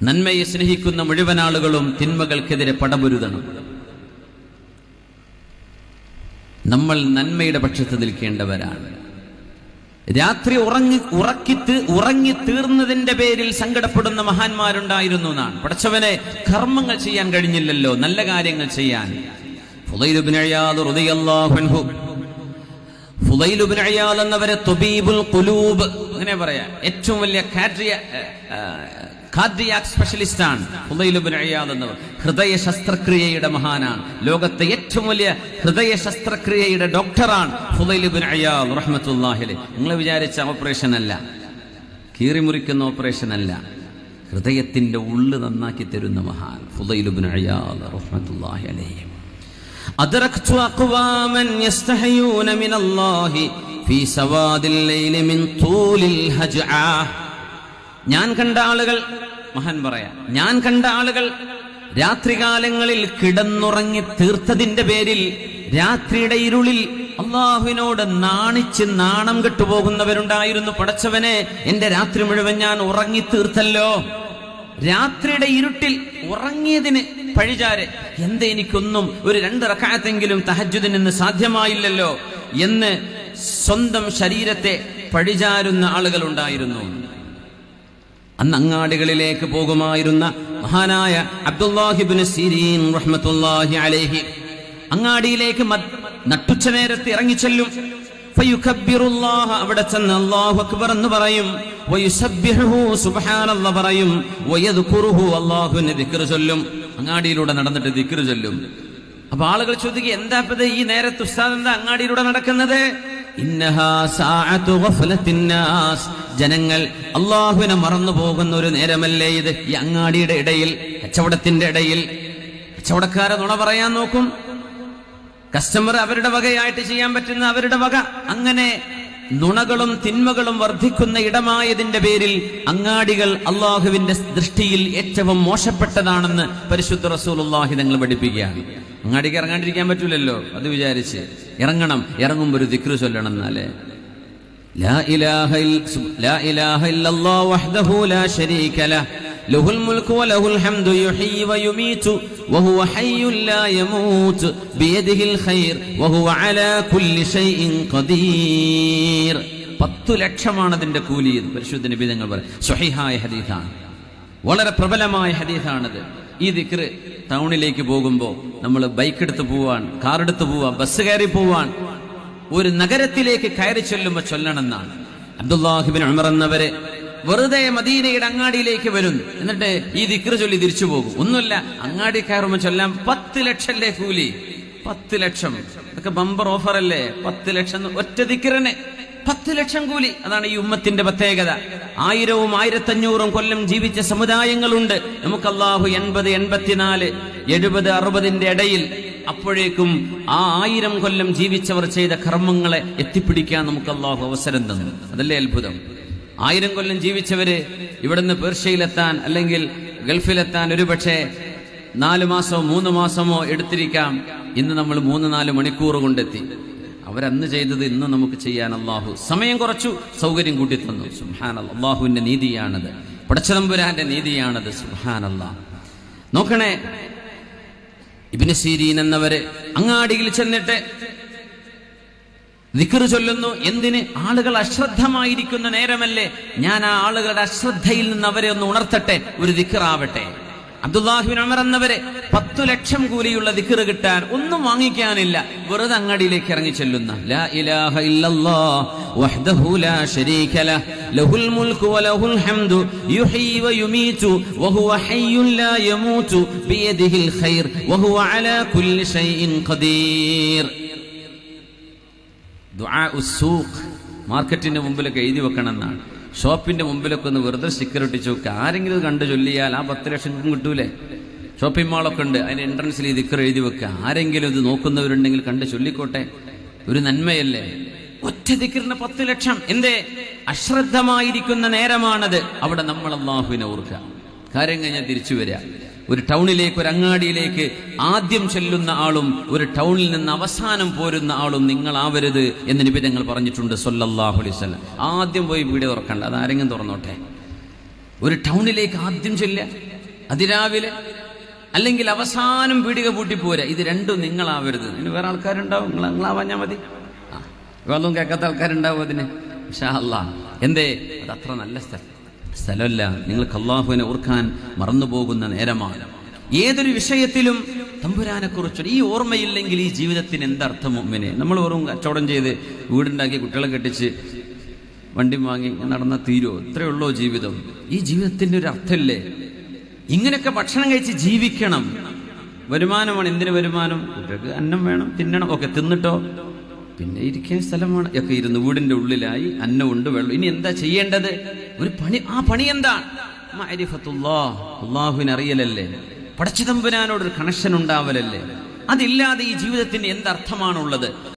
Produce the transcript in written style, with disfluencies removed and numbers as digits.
നന്മയെ സ്നേഹിക്കുന്ന മുഴുവൻ ആളുകളും തിന്മകൾക്കെതിരെ പടപൊരുതണം. നമ്മൾ നന്മയുടെ പക്ഷത്ത് നിൽക്കേണ്ടവരാണ്. രാത്രി ഉറങ്ങി തീർന്നതിന്റെ പേരിൽ സങ്കടപ്പെടുന്ന മഹാന്മാരുണ്ടായിരുന്നു എന്നാണ്. പടച്ചവനെ, കർമ്മങ്ങൾ ചെയ്യാൻ കഴിഞ്ഞില്ലല്ലോ, നല്ല കാര്യങ്ങൾ ചെയ്യാൻ. ഫുളൈൽ ഇബ്നു ഇയാദ് റളിയല്ലാഹു അൻഹു, ഫുളൈൽ ഇബ്നു ഇയാദ് എന്നവരെ തുബീബുൽ ഖുലൂബ് അങ്ങനെ പറയാ, ഏറ്റവും വലിയ കാർഡിയാക് സ്പെഷ്യലിസ്റ്റ് ആണ് ഫുളൈൽ ഇബ്നു ഇയാദ് എന്നവർ. ഹൃദയ ശസ്ത്രക്രിയയുടെ മഹാനാണ്. ലോകത്തെ ഏറ്റവും വലിയ ഹൃദയ ശസ്ത്രക്രിയയുടെ ഡോക്ടറാണ് ഫുളൈൽ ഇബ്നു ഇയാദ് റഹ്മത്തുള്ളാഹി അലൈഹി. നിങ്ങൾ വിചാരിച്ച ഓപ്പറേഷൻ അല്ല, കീറിമുറിക്കുന്ന ഓപ്പറേഷൻ അല്ല, ഹൃദയത്തിന്റെ ഉള്ളു നന്നാക്കി തരുന്ന മഹാൻ ഫുളൈൽ ഇബ്നു ഇയാദ് റഹ്മത്തുള്ളാഹി അലൈഹി. അദ്റക്തു അഖ്വാമൻ യസ്തഹയൂന മിനല്ലാഹി ഫീ സവാദിൽ ലൈലി മിൻ തൂലിൽ ഹജ്ആ. ഞാൻ കണ്ട ആളുകൾ, മഹാൻ പറയാ, ഞാൻ കണ്ട ആളുകൾ രാത്രികാലങ്ങളിൽ കിടന്നുറങ്ങി തീർത്തതിന്റെ പേരിൽ രാത്രിയുടെ ഇരുളിൽ അള്ളാഹുവിനോട് നാണം കെട്ടുപോകുന്നവരുണ്ടായിരുന്നു. പടച്ചവനെ, എന്റെ രാത്രി മുഴുവൻ ഞാൻ ഉറങ്ങി തീർത്തല്ലോ, രാത്രിയുടെ ഇരുട്ടിൽ ഉറങ്ങിയതിന് പഴിചാരെ എന്ത് എനിക്കൊന്നും ഒരു 2 റക്അത്തെങ്കിലും തഹജ്ജുദിന് ഇന്ന് സാധ്യമായില്ലല്ലോ എന്ന് സ്വന്തം ശരീരത്തെ പഴിചാരുന്ന ആളുകൾ ഉണ്ടായിരുന്നു. അന്ന് അങ്ങാടികളിലേക്ക് പോകുമായിരുന്ന മഹാനായ അബ്ദുല്ലാഹി ഇബ്നു സിരീൻ റഹ്മത്തുള്ളാഹി അലൈഹി അങ്ങാടിയിലേക്ക് നട്ടുച്ച നേരത്ത് ഇറങ്ങിച്ചെല്ലും. ഫയുകബ്ബിറുല്ലാഹ, അവിടെ ചെന്ന് അല്ലാഹു അക്ബർ എന്ന് പറയും. വയുസബ്ബിഹുഹു, സുബ്ഹാനല്ലാഹ് പറയും. വയദ്കുറുഹു, അല്ലാഹുവിനെ ദിക്ർ ചൊല്ലും. അങ്ങാടിയിലൂടെ നടന്നിട്ട് ദിക്ർ ചൊല്ലും. അപ്പൊ ആളുകൾ ചോദിക്കുക, എന്താ ഇപ്പത് ഈ നേരത്ത് ഉസ്താദ് എന്താ അങ്ങാടിയിലൂടെ നടക്കുന്നത്? ഇന്നഹാ സഅതു ഗഫലത്തിൻ നാസ്, ജനങ്ങൾ അല്ലാഹുവിനെ മറന്നു പോകുന്ന ഒരു നേരമല്ലേ ഇത്? ഈ അങ്ങാടിയുടെ ഇടയിൽ, കച്ചവടത്തിന്റെ ഇടയിൽ കച്ചവടക്കാരെ നുണ പറയാൻ നോക്കും. കസ്റ്റമർ അവരുടെ വകയായിട്ട് ചെയ്യാൻ പറ്റുന്ന അവരുടെ വക. അങ്ങനെ നുണകളും തിന്മകളും വർദ്ധിക്കുന്ന ഇടമായതിന്റെ പേരിൽ അങ്ങാടികൾ അള്ളാഹുവിന്റെ ദൃഷ്ടിയിൽ ഏറ്റവും മോശപ്പെട്ടതാണെന്ന് പരിശുദ്ധ റസൂലുള്ളാഹി തങ്ങൾ പഠിപ്പിക്കുകയാണ്. അങ്ങാടിക്ക് ഇറങ്ങാണ്ടിരിക്കാൻ പറ്റൂലല്ലോ, അത് വിചാരിച്ച് ഇറങ്ങണം. ഇറങ്ങുമ്പോൾ ഒരു ദിക്ർ ചൊല്ലണം. എന്നാലേ ലാ ഇലാഹ ഇല്ലല്ലാഹു വഹ്ദഹു ലാ ശരീക ലഹ് ലഹുൽ മുൽക്കു വലഹുൽ ഹംദു യുഹ്യി വയുമീതു വഹുവ ഹയ്യുൻ ലാ യമൂത് ബിയദിഹിൽ ഖൈർ വഹുവ അലാ കുല്ലി ഷൈഇൻ ഖദീർ. 10 ലക്ഷമാണ് അതിന്റെ കൂലി. പരിശുദ്ധ നബി തങ്ങൾ പറയും. സ്വഹീഹായ ഹദീസാണ്, വളരെ പ്രബലമായ ഹദീസാണിത്. ഈ ദിക്ർ ടൗണിലേക്ക് പോകുമ്പോൾ നമ്മൾ ബൈക്ക് എടുത്ത് പോവാൻ, കാർ എടുത്ത് പോവാൻ, ബസ് കയറി പോവാൻ, ഒരു നഗരത്തിലേക്ക് കയറി ചൊല്ലുമ്പോൾ ചൊല്ലണമെന്നാണ്. അബ്ദുല്ലാഹി ഇബ്നു ഉമർ എന്നവരെ വെറുതെ മദീനയുടെ അങ്ങാടിയിലേക്ക് വരും, എന്നിട്ട് ഈ ദിക്ർ ചൊല്ലി തിരിച്ചു പോകും. ഒന്നുമില്ല, അങ്ങാടി കയറുമ്പോൾ ചൊല്ലാൻ 10 ലക്ഷല്ലേ കൂലി. 10 ലക്ഷം, ഇതൊക്കെ ബമ്പർ ഓഫർ അല്ലേ? 10 ലക്ഷം ഒറ്റ ദിക്റിന് 10 ലക്ഷം കൂലി. അതാണ് ഈ ഉമ്മത്തിന്റെ പ്രത്യേകത. 1000ഉം 1500ഉം കൊല്ലം ജീവിച്ച സമുദായങ്ങളുണ്ട്. നമുക്ക് അല്ലാഹു 80, 84, 70, 60ന്റെ ഇടയിൽ, അപ്പോഴേക്കും ആ 1000 കൊല്ലം ജീവിച്ചവർ ചെയ്ത കർമ്മങ്ങളെ എത്തിപ്പിടിക്കാൻ നമുക്ക് അല്ലാഹു അവസരം തന്നു. അതല്ലേ അത്ഭുതം. 1000 കൊല്ലം ജീവിച്ചവര് ഇവിടുന്ന് പേർഷ്യയിലെത്താൻ അല്ലെങ്കിൽ ഗൾഫിലെത്താൻ ഒരുപക്ഷെ 4 മാസമോ 3 മാസമോ എടുത്തിരിക്കാം. ഇന്ന് നമ്മൾ 3-4 മണിക്കൂർ കൊണ്ടെത്തി. അവരന്ന് ചെയ്തത് ഇന്ന് നമുക്ക് ചെയ്യാൻ അല്ലാഹു സമയം കുറച്ചു, സൗകര്യം കൂട്ടി തന്നു. സുബ്ഹാനല്ലാഹ്, അല്ലാഹുവിന്റെ നീതിയാണത്, പടച്ചതമ്പുരാന്റെ നീതിയാണത്. സുബ്ഹാനല്ലാഹ്. നോക്കണേ, ഇബ്നു സിരീൻ എന്നവര് അങ്ങാടിയിൽ ചെന്നിട്ട് ദിക്ർ ചൊല്ലുന്നു. എന്തിന്? ആളുകൾ അശ്രദ്ധമായിരിക്കുന്ന നേരമല്ലേ, ഞാൻ ആ ആളുകളുടെ അശ്രദ്ധയിൽ നിന്ന് അവരെ ഒന്ന് ഉണർത്തട്ടെ, ഒരു ദിക്ർ ആവട്ടെ. അബ്ദുല്ലാഹി ഇബ്നു ഉമർ എന്നവരെ 10 ലക്ഷം കൂലിയുള്ള ദിക്ർ കിട്ടാൻ ഒന്നും വാങ്ങിക്കാനില്ല, വെറുതെ അങ്ങാടിയിലേക്ക് ഇറങ്ങി ചെല്ലുന്ന ലാ ഇലാഹ ഇല്ലല്ലാഹ് വഹ്ദഹു ലാ ശരീക ലഹ് ലഹുൽ മുൽക്കു വലഹുൽ ഹംദു യുഹ്യി വയുമീതു വഹുവ ഹയ്യുൻ ലാ യമൂതു ബിയദിഹിൽ ഖൈർ വഹുവ അലാ കുല്ലി ഷൈഇൻ ഖദീർ. ദുആ ഉസ്സൂഖ്, മാർക്കറ്റിന്റെ മുമ്പിലൊക്കെ എഴുതി വെക്കണം എന്നാണ്. ഷോപ്പിന്റെ മുമ്പിലൊക്കെ ഒന്ന് വെറുതെ സ്റ്റിക്കർ ഒട്ടിച്ചു വെക്കുക. ആരെങ്കിലും ഇത് കണ്ടു ചൊല്ലിയാൽ ആ 10 ലക്ഷം കിട്ടൂലേ? ഷോപ്പിംഗ് മാളൊക്കെ ഉണ്ട്, അതിന്റെ എൻട്രൻസിൽ ഈ ദിക്ർ എഴുതി വെക്കുക. ആരെങ്കിലും ഇത് നോക്കുന്നവരുണ്ടെങ്കിൽ കണ്ട് ചൊല്ലിക്കോട്ടെ, ഒരു നന്മയല്ലേ. ഒറ്റ ദിക്റിന് 10 ലക്ഷം. എന്തേ? അശ്രദ്ധമായിരിക്കുന്ന നേരമാണത്. അവിടെ നമ്മൾ അല്ലാഹുവിനെ ഓർക്കുക. കാര്യം കഴിഞ്ഞാൽ തിരിച്ചു വരിക. ഒരു ടൗണിലേക്ക്, ഒരു അങ്ങാടിയിലേക്ക് ആദ്യം ചെല്ലുന്ന ആളും ഒരു ടൗണിൽ നിന്ന് അവസാനം പോരുന്ന ആളും നിങ്ങളാവരുത് എന്ന് നബി തങ്ങൾ പറഞ്ഞിട്ടുണ്ട് സല്ലല്ലാഹു അലൈഹി വസല്ലം. ആദ്യം പോയി വീട് തുറക്കണ്ട, അതാരെങ്കിലും തുറന്നോട്ടെ. ഒരു ടൗണിലേക്ക് ആദ്യം ചെല്ലുക അതിരാവിലെ, അല്ലെങ്കിൽ അവസാനം പീടിക പൂട്ടി പോരാ. ഇത് രണ്ടും നിങ്ങളാവരുത്. ഇതിന് വേറെ ആൾക്കാരുണ്ടാവും, നിങ്ങളാവാഞ്ഞാൽ മതി. ഇതൊന്നും കേൾക്കാത്ത ആൾക്കാരുണ്ടാവും അതിന്. ഇൻഷാ അല്ലാഹ്. എന്തേ? അത് അത്ര നല്ല സ്ഥലമല്ല. നിങ്ങൾക്ക് അള്ളാഹുവിനെ ഓർക്കാൻ മറന്നുപോകുന്ന നേരമാണ്. ഏതൊരു വിഷയത്തിലും തമ്പുരാനെ കുറിച്ച് ഈ ഓർമ്മയില്ലെങ്കിൽ ഈ ജീവിതത്തിന് എന്തർത്ഥം? മുഅ്മിനെ, നമ്മൾ വെറും കച്ചവടം ചെയ്ത് വീടുണ്ടാക്കി കുട്ടികളെ കെട്ടിച്ച് വണ്ടി വാങ്ങി നടന്ന തീരോ? ഇത്രയേ ഉള്ളൂ ജീവിതം? ഈ ജീവിതത്തിന്റെ ഒരു അർത്ഥമില്ലേ? ഇങ്ങനെയൊക്കെ ഭക്ഷണം കഴിച്ച് ജീവിക്കണം. വരുമാനമാണ്. എന്തിന് വരുമാനം? കുട്ടികൾക്ക് അന്നം വേണം, തിന്നണം. ഒക്കെ തിന്നിട്ടോ പിന്നെ ഇരിക്കാൻ സ്ഥലമാണ്. ഒക്കെ ഇരുന്ന് വീടിന്റെ ഉള്ളിലായി അന്നമുണ്ട്, വെള്ളം. ഇനി എന്താ ചെയ്യേണ്ടത്? ഒരു പണി. ആ പണി എന്താണ്? മഅരിഫത്തുല്ലാഹ്, അല്ലാഹുവിനെ അറിയലല്ലേ, പടച്ചതമ്പുരാനോടൊരു കണക്ഷൻ ഉണ്ടാവലല്ലേ. അതില്ലാതെ ഈ ജീവിതത്തിന് എന്തർത്ഥമാണുള്ളത്?